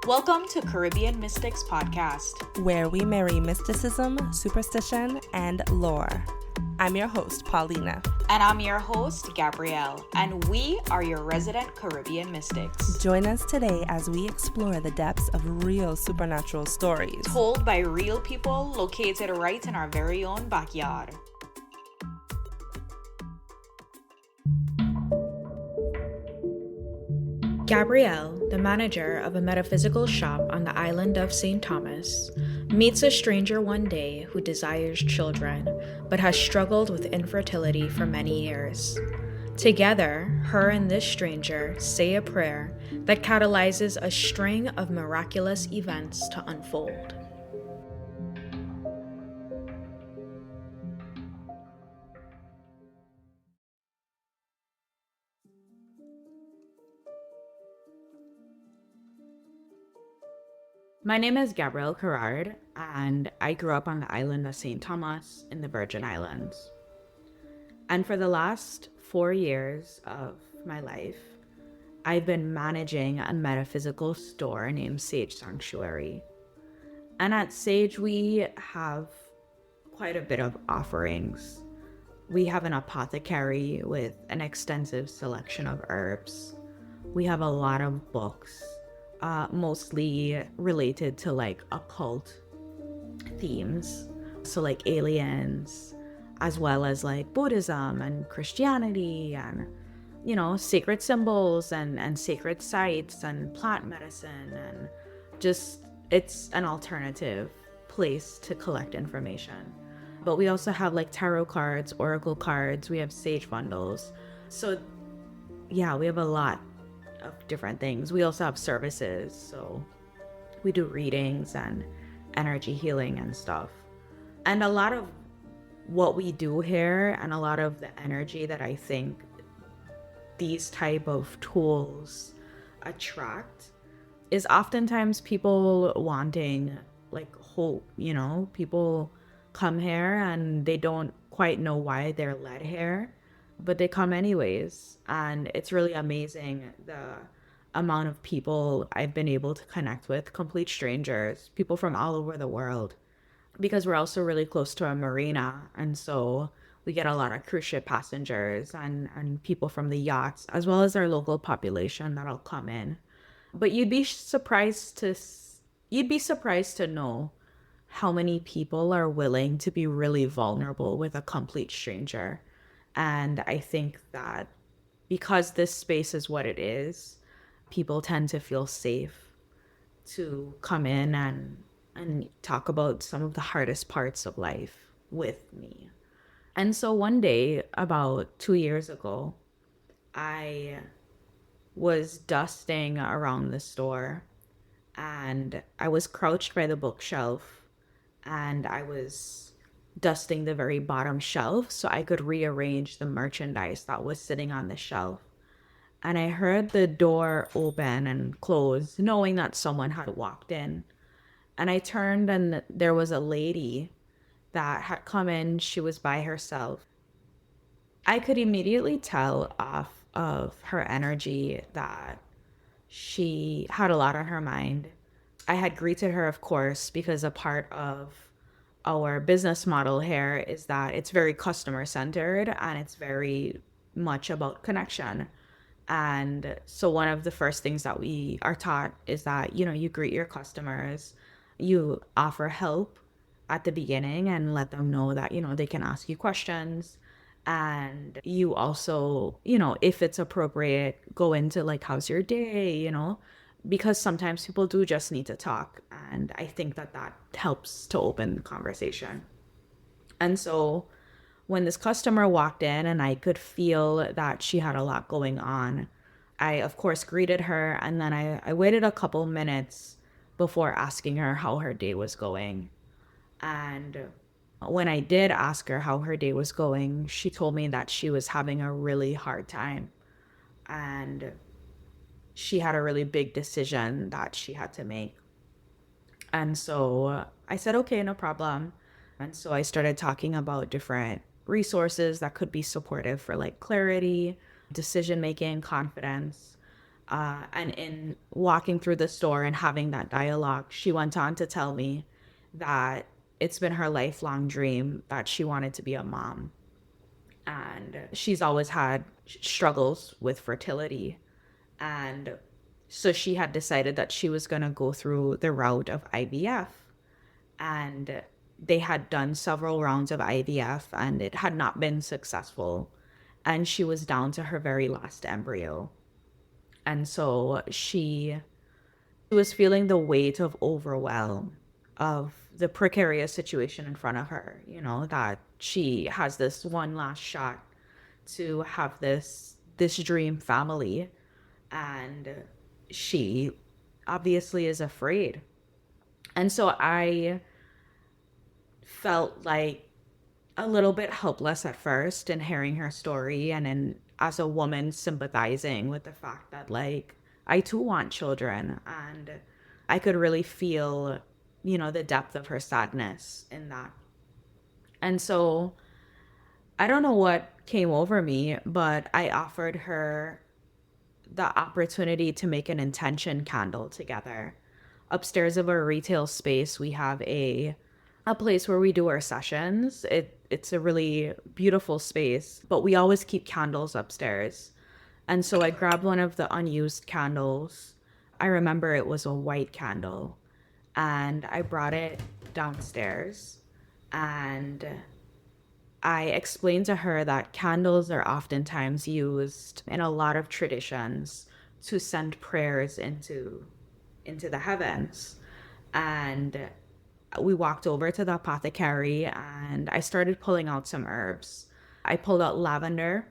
Welcome to Caribbean Mystics Podcast, where we marry mysticism, superstition, and lore. I'm your host, Paulina. And I'm your host, Gabrielle, and we are your resident Caribbean mystics. Join us today as we explore the depths of real supernatural stories told by real people located right in our very own backyard. Gabrielle, the manager of a metaphysical shop on the island of St. Thomas, meets a stranger one day who desires children, but has struggled with infertility for many years. Together, her and this stranger say a prayer that catalyzes a string of miraculous events to unfold. My name is Gabrielle Carrard, and I grew up on the island of St. Thomas in the Virgin Islands. And for the last 4 years of my life, I've been managing a metaphysical store named Sage Sanctuary. And at Sage, we have quite a bit of offerings. We have an apothecary with an extensive selection of herbs. We have a lot of books. Mostly related to like occult themes, so like aliens, as well as like Buddhism and Christianity and, you know, sacred symbols and sacred sites and plant medicine, and just it's an alternative place to collect information. But we also have like tarot cards, oracle cards, we have sage bundles. So yeah, we have a lot of different things. We also have services, so we do readings and energy healing and stuff. And a lot of what we do here and a lot of the energy that I think these type of tools attract is oftentimes people wanting like hope, you know, people come here and they don't quite know why they're led here, but they come anyways. And it's really amazing the amount of people I've been able to connect with, complete strangers, people from all over the world, because we're also really close to a marina. And so we get a lot of cruise ship passengers and people from the yachts, as well as our local population that'll come in. But you'd be surprised to know how many people are willing to be really vulnerable with a complete stranger. And I think that because this space is what it is, people tend to feel safe to come in and talk about some of the hardest parts of life with me. And so one day, about 2 years ago, I was dusting around the store and I was crouched by the bookshelf and I was dusting the very bottom shelf so I could rearrange the merchandise that was sitting on the shelf. And I heard the door open and close, knowing that someone had walked in. And I turned and there was a lady that had come in. She was by herself. I could immediately tell off of her energy that she had a lot on her mind. I had greeted her, of course, because a part of our business model here is that it's very customer centered and it's very much about connection. And so one of the first things that we are taught is that, you know, you greet your customers, you offer help at the beginning and let them know that, you know, they can ask you questions. And you also, you know, if it's appropriate, go into like, how's your day, you know, because sometimes people do just need to talk. And I think that helps to open the conversation. And so when this customer walked in and I could feel that she had a lot going on, I, of course, greeted her. And then I waited a couple minutes before asking her how her day was going. And when I did ask her how her day was going, she told me that she was having a really hard time. And she had a really big decision that she had to make. And so I said, okay, no problem. And so I started talking about different resources that could be supportive for like clarity, decision making, confidence. And in walking through the store and having that dialogue, she went on to tell me that it's been her lifelong dream that she wanted to be a mom. And she's always had struggles with fertility. And so she had decided that she was going to go through the route of IVF. And they had done several rounds of IVF and it had not been successful. And she was down to her very last embryo. And so she was feeling the weight of overwhelm of the precarious situation in front of her, that she has this one last shot to have this dream family, and she obviously is afraid. And so I felt like a little bit helpless at first in hearing her story, and then as a woman sympathizing with the fact that like I too want children, and I could really feel the depth of her sadness in that. And so I don't know what came over me, but I offered her the opportunity to make an intention candle together. Upstairs of our retail space, we have a place where we do our sessions. It's a really beautiful space, but we always keep candles upstairs. And so I grabbed one of the unused candles. I remember it was a white candle, and I brought it downstairs, and I explained to her that candles are oftentimes used in a lot of traditions to send prayers into the heavens. And we walked over to the apothecary and I started pulling out some herbs. I pulled out lavender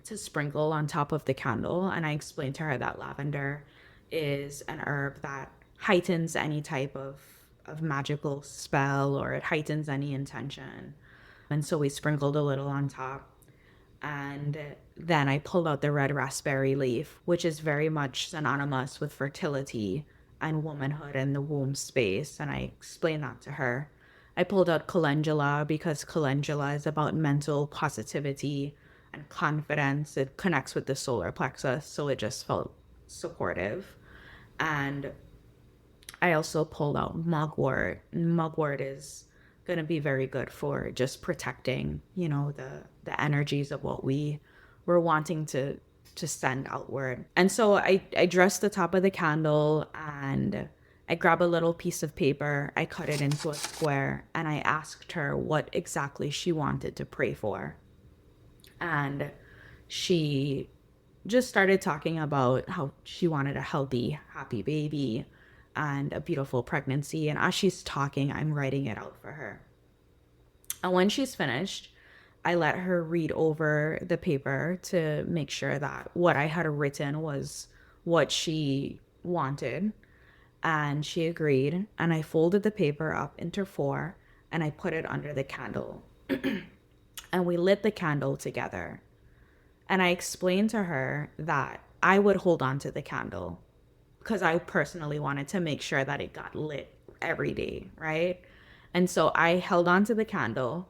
to sprinkle on top of the candle, and I explained to her that lavender is an herb that heightens any type of magical spell, or it heightens any intention. And so we sprinkled a little on top. And then I pulled out the red raspberry leaf, which is very much synonymous with fertility and womanhood and the womb space. And I explained that to her. I pulled out calendula because calendula is about mental positivity and confidence. It connects with the solar plexus, so it just felt supportive. And I also pulled out mugwort. Mugwort is going to be very good for just protecting, the energies of what we were wanting to send outward. And so I dressed the top of the candle, and I grabbed a little piece of paper, I cut it into a square, and I asked her what exactly she wanted to pray for. And she just started talking about how she wanted a healthy, happy baby and a beautiful pregnancy. And as she's talking, I'm writing it out for her. And when she's finished, I let her read over the paper to make sure that what I had written was what she wanted. And she agreed. And I folded the paper up into 4 and I put it under the candle. And we lit the candle together. And I explained to her that I would hold on to the candle because I personally wanted to make sure that it got lit every day, right? And so I held on to the candle,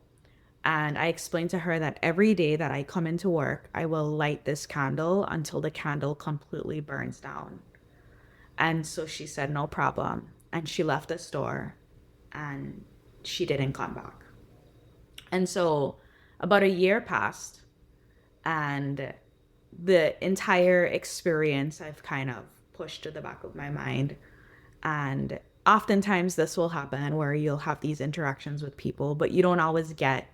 and I explained to her that every day that I come into work, I will light this candle until the candle completely burns down. And so she said, no problem. And she left the store and she didn't come back. And so about a year passed, and the entire experience I've kind of pushed to the back of my mind. And oftentimes this will happen where you'll have these interactions with people, but you don't always get,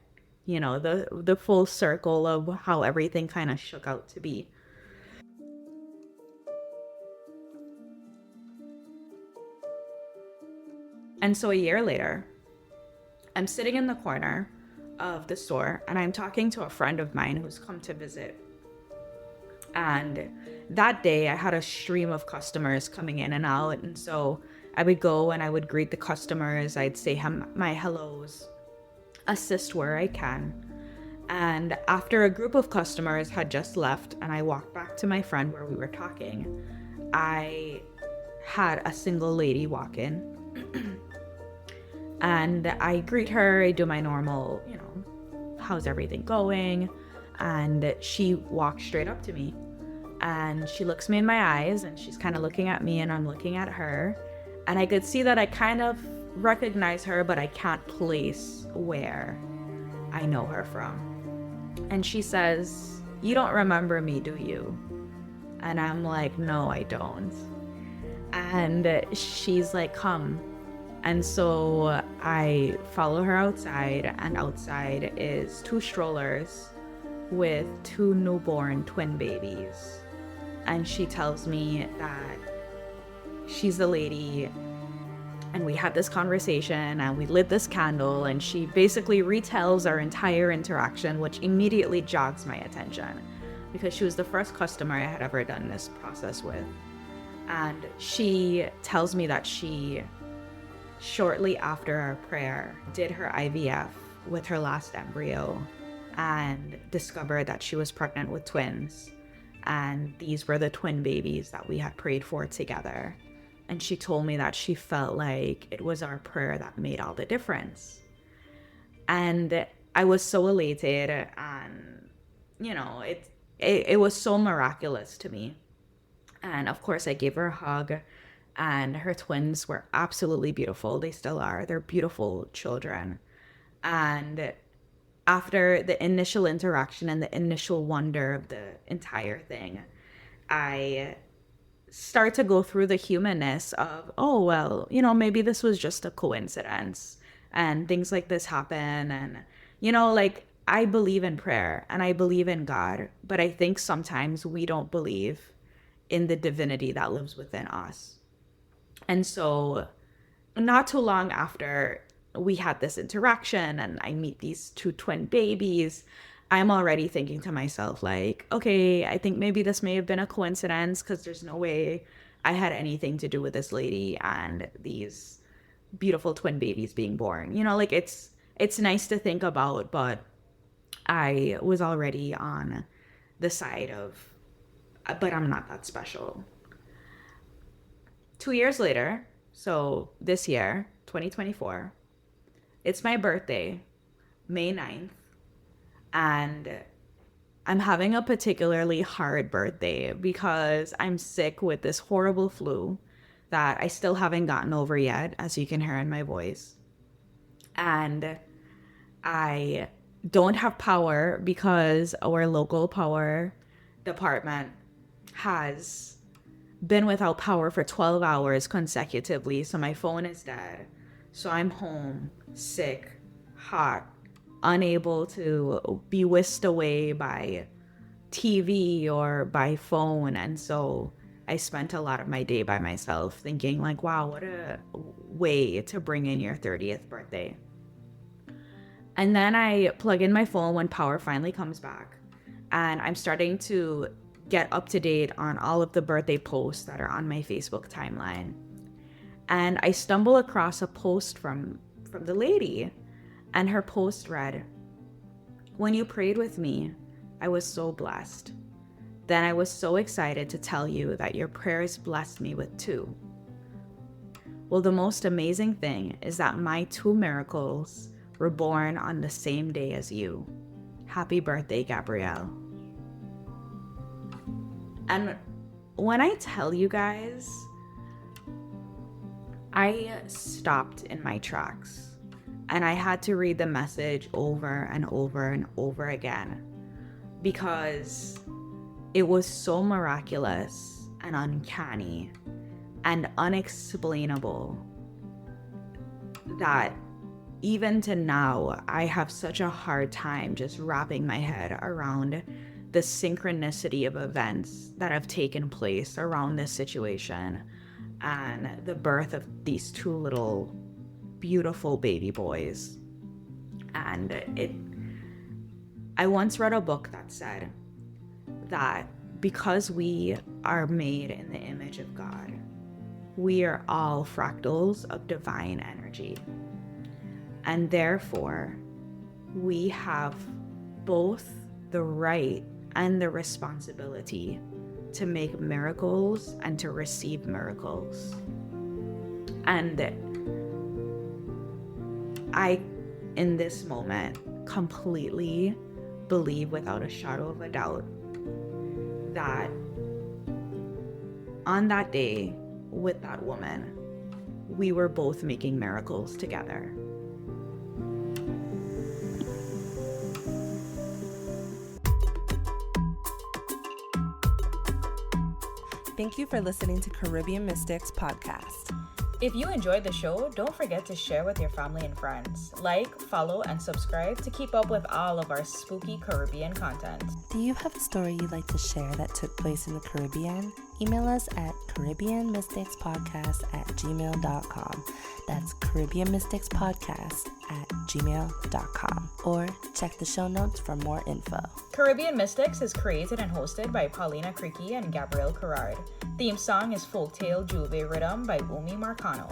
the full circle of how everything kind of shook out to be. And so a year later, I'm sitting in the corner of the store and I'm talking to a friend of mine who's come to visit. And that day I had a stream of customers coming in and out. And so I would go and I would greet the customers. I'd say my hellos, assist where I can. And after a group of customers had just left and I walked back to my friend where we were talking, I had a single lady walk in. And I greet her, I do my normal, how's everything going? And she walked straight up to me And she looks me in my eyes, and she's kind of looking at me, and I'm looking at her. And I could see that I kind of recognize her, but I can't place where I know her from. And she says, "You don't remember me, do you?" And I'm like, "No, I don't." And she's like, "Come." And so I follow her outside, and outside is 2 strollers with 2 newborn twin babies. And she tells me that she's the lady, and we had this conversation, and we lit this candle, and she basically retells our entire interaction, which immediately jogs my attention because she was the first customer I had ever done this process with. And she tells me that she, shortly after our prayer, did her IVF with her last embryo and discovered that she was pregnant with twins. And these were the twin babies that we had prayed for together. And she told me that she felt like it was our prayer that made all the difference. And I was so elated, and, you know, it was so miraculous to me. And of course, I gave her a hug, and her twins were absolutely beautiful. They still are. They're beautiful children. And after the initial interaction and the initial wonder of the entire thing, I start to go through the humanness of, oh, well, you know, maybe this was just a coincidence and things like this happen. And, you know, like, I believe in prayer and I believe in God, but I think sometimes we don't believe in the divinity that lives within us. And so not too long after we had this interaction and I meet these 2 twin babies, I'm already thinking to myself, like, okay, I think maybe this may have been a coincidence, because there's no way I had anything to do with this lady and these beautiful twin babies being born. You know, like, it's nice to think about, but I was already on the side of, but I'm not that special. 2 years later, so this year, 2024, it's my birthday, May 9th, and I'm having a particularly hard birthday because I'm sick with this horrible flu that I still haven't gotten over yet, as you can hear in my voice. And I don't have power because our local power department has been without power for 12 hours consecutively. So my phone is dead. So I'm home, sick, hot, unable to be whisked away by TV or by phone. And so I spent a lot of my day by myself thinking, like, wow, what a way to bring in your 30th birthday. And then I plug in my phone when power finally comes back, and I'm starting to get up to date on all of the birthday posts that are on my Facebook timeline. And I stumble across a post from the lady, and her post read, "When you prayed with me, I was so blessed. Then I was so excited to tell you that your prayers blessed me with 2. Well, the most amazing thing is that my 2 miracles were born on the same day as you. Happy birthday, Gabrielle." And when I tell you guys, I stopped in my tracks and I had to read the message over and over and over again because it was so miraculous and uncanny and unexplainable that even to now, I have such a hard time just wrapping my head around the synchronicity of events that have taken place around this situation and the birth of these 2 little beautiful baby boys. And I once read a book that said that because we are made in the image of God, we are all fractals of divine energy. And therefore, we have both the right and the responsibility to make miracles and to receive miracles. And I, in this moment, completely believe without a shadow of a doubt that on that day with that woman, we were both making miracles together. Thank you for listening to Caribbean Mystics Podcast. If you enjoyed the show, don't forget to share with your family and friends. Like, follow, and subscribe to keep up with all of our spooky Caribbean content. Do you have a story you'd like to share that took place in the Caribbean? Email us at caribbeanmysticspodcast@gmail.com. That's caribbeanmysticspodcast@gmail.com. Or check the show notes for more info. Caribbean Mystics is created and hosted by Paulina Creaky and Gabrielle Carrard. Theme song is Folktale Jouvert Riddim by Marcano.